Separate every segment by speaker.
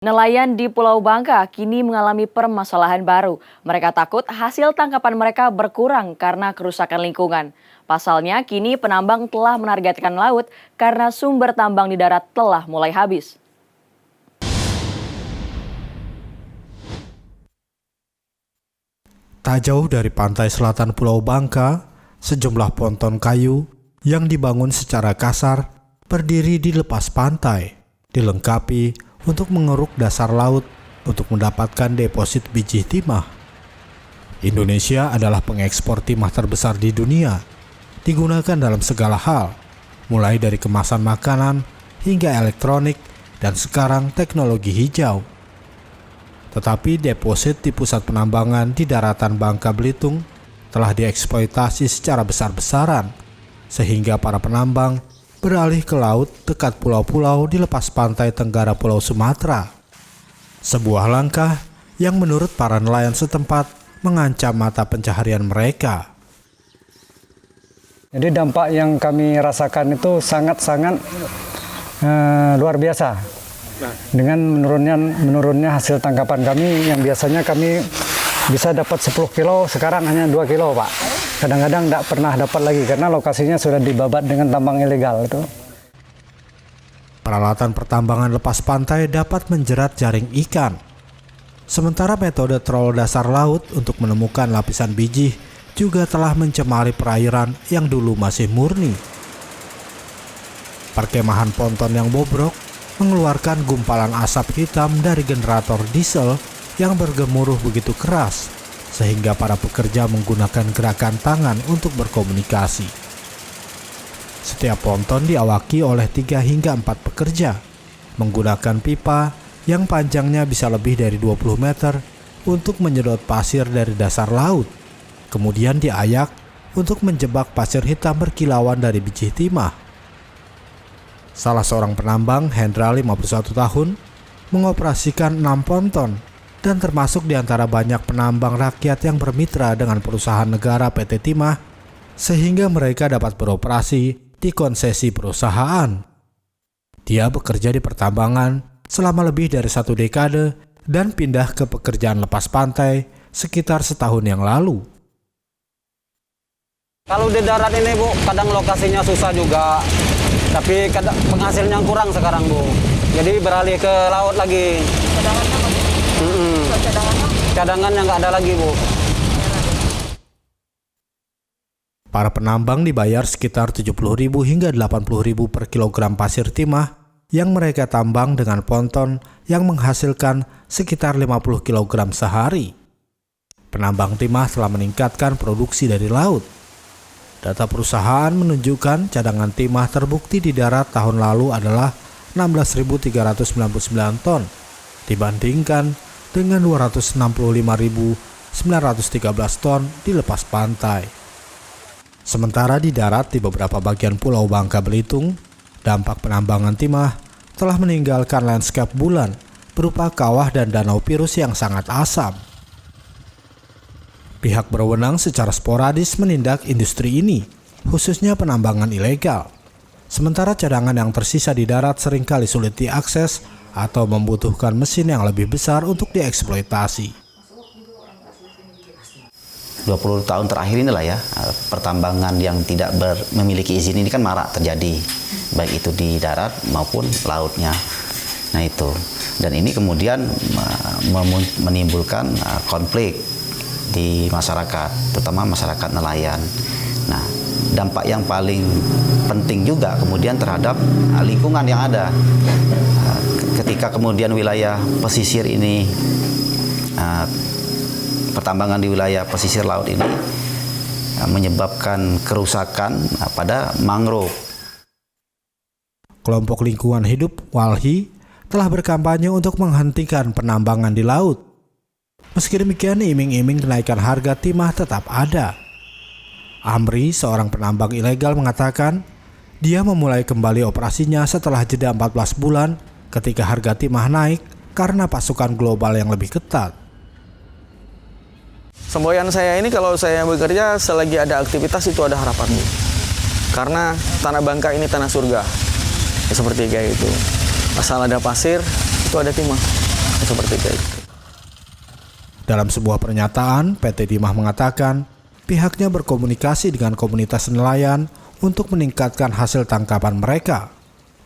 Speaker 1: Nelayan di Pulau Bangka kini mengalami permasalahan baru. Mereka takut hasil tangkapan mereka berkurang karena kerusakan lingkungan. Pasalnya, kini penambang telah menargetkan laut karena sumber tambang di darat telah mulai habis.
Speaker 2: Tak jauh dari pantai selatan Pulau Bangka, sejumlah ponton kayu yang dibangun secara kasar berdiri di lepas pantai, dilengkapi untuk mengeruk dasar laut untuk mendapatkan deposit biji timah. Indonesia adalah pengekspor timah terbesar di dunia, digunakan dalam segala hal, mulai dari kemasan makanan hingga elektronik dan sekarang teknologi hijau. Tetapi deposit di pusat penambangan di daratan Bangka Belitung telah dieksploitasi secara besar-besaran, sehingga para penambang beralih ke laut dekat pulau-pulau di lepas pantai tenggara Pulau Sumatera. Sebuah langkah yang menurut para nelayan setempat mengancam mata pencaharian mereka.
Speaker 3: Jadi dampak yang kami rasakan itu sangat-sangat luar biasa. Dengan menurunnya hasil tangkapan kami yang biasanya kami bisa dapat 10 kilo, sekarang hanya 2 kilo, Pak. Kadang-kadang tidak pernah dapat lagi karena lokasinya sudah dibabat dengan tambang ilegal itu.
Speaker 2: Peralatan pertambangan lepas pantai dapat menjerat jaring ikan. Sementara metode trol dasar laut untuk menemukan lapisan biji juga telah mencemari perairan yang dulu masih murni. Perkemahan ponton yang bobrok mengeluarkan gumpalan asap hitam dari generator diesel yang bergemuruh begitu keras, sehingga para pekerja menggunakan gerakan tangan untuk berkomunikasi. Setiap ponton diawaki oleh 3 hingga 4 pekerja, menggunakan pipa yang panjangnya bisa lebih dari 20 meter untuk menyedot pasir dari dasar laut, kemudian diayak untuk menjebak pasir hitam berkilauan dari biji timah. Salah seorang penambang, Hendra 51 tahun, mengoperasikan 6 ponton dan termasuk di antara banyak penambang rakyat yang bermitra dengan perusahaan negara PT Timah, sehingga mereka dapat beroperasi di konsesi perusahaan. Dia bekerja di pertambangan selama lebih dari 1 dekade dan pindah ke pekerjaan lepas pantai sekitar setahun yang lalu.
Speaker 4: Kalau di darat ini, Bu, kadang lokasinya susah juga, tapi kadang penghasilnya kurang sekarang, Bu. Jadi beralih ke laut lagi. Cadangannya nggak ada lagi, Bu.
Speaker 2: Para penambang dibayar sekitar 70.000 hingga 80.000 per kilogram pasir timah yang mereka tambang dengan ponton yang menghasilkan sekitar 50 kilogram sehari. Penambang timah telah meningkatkan produksi dari laut. Data perusahaan menunjukkan cadangan timah terbukti di darat tahun lalu adalah 16.399 ton, dibandingkan dengan 265.913 ton di lepas pantai. Sementara di darat di beberapa bagian Pulau Bangka Belitung, dampak penambangan timah telah meninggalkan lanskap bulan berupa kawah dan danau Pirus yang sangat asam. Pihak berwenang secara sporadis menindak industri ini, khususnya penambangan ilegal. Sementara cadangan yang tersisa di darat seringkali sulit diakses atau membutuhkan mesin yang lebih besar untuk dieksploitasi.
Speaker 5: 20 tahun terakhir inilah ya, pertambangan yang tidak memiliki izin ini kan marak terjadi, baik itu di darat maupun lautnya. Nah itu, dan ini kemudian menimbulkan konflik di masyarakat, terutama masyarakat nelayan. Nah, dampak yang paling penting juga kemudian terhadap lingkungan yang ada. Ketika kemudian wilayah pesisir ini, pertambangan di wilayah pesisir laut ini menyebabkan kerusakan pada mangrove.
Speaker 2: Kelompok lingkungan hidup WALHI telah berkampanye untuk menghentikan penambangan di laut. Meski demikian, iming-iming kenaikan harga timah tetap ada. Amri, seorang penambang ilegal, mengatakan dia memulai kembali operasinya setelah jeda 14 bulan ketika harga timah naik karena pasukan global yang lebih ketat.
Speaker 6: Semboyan saya ini kalau saya bekerja selagi ada aktivitas itu ada harapan, Bu. Karena tanah Bangka ini tanah surga. Ya, seperti kayak itu. Asal ada pasir, itu ada timah. seperti itu.
Speaker 2: Dalam sebuah pernyataan, PT Timah mengatakan pihaknya berkomunikasi dengan komunitas nelayan untuk meningkatkan hasil tangkapan mereka.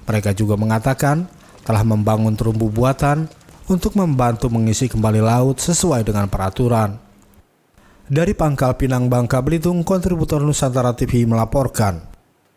Speaker 2: Mereka juga mengatakan telah membangun terumbu buatan untuk membantu mengisi kembali laut sesuai dengan peraturan. Dari Pangkal Pinang, Bangka Belitung, kontributor Nusantara TV melaporkan.